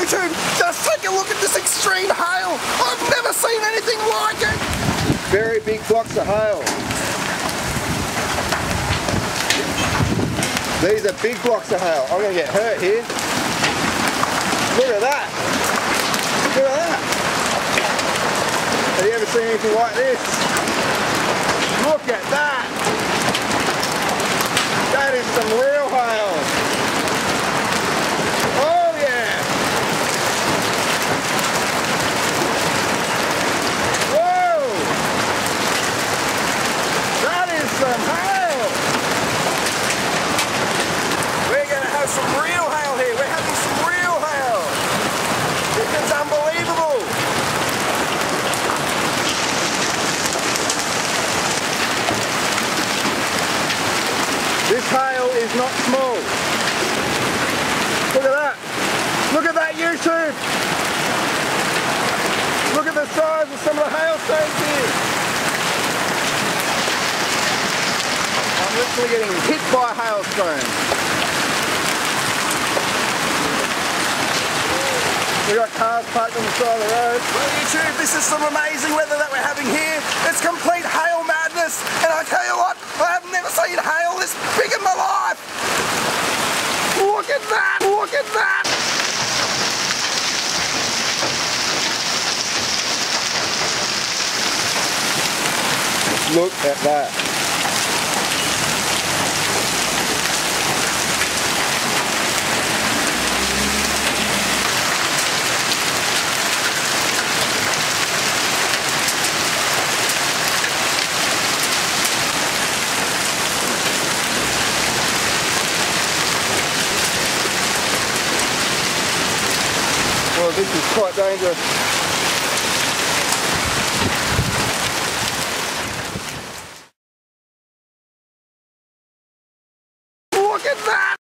YouTube, just take a look at this extreme hail. I've never seen anything like it. Very big blocks of hail. These are big blocks of hail. I'm going to get hurt here. Look at that. Look at that. Have you ever seen anything like this? Look at that. That is some real hail. Oh yeah. Whoa. That is some hail. We're going to have some real hail here. We're having some real hail. This is unbelievable. This hail is not small. Look at that. Look at that, YouTube. Look at the size of some of the hailstones here. I'm literally getting hit by a hailstone. We got cars parked on the side of the road. Well, YouTube, this is some amazing weather that we're having here. It's complete hail madness. And I tell you what, I have never seen hail this big in my life. Look at that. Look at that. Look at that. Well, this is quite dangerous. Look at that.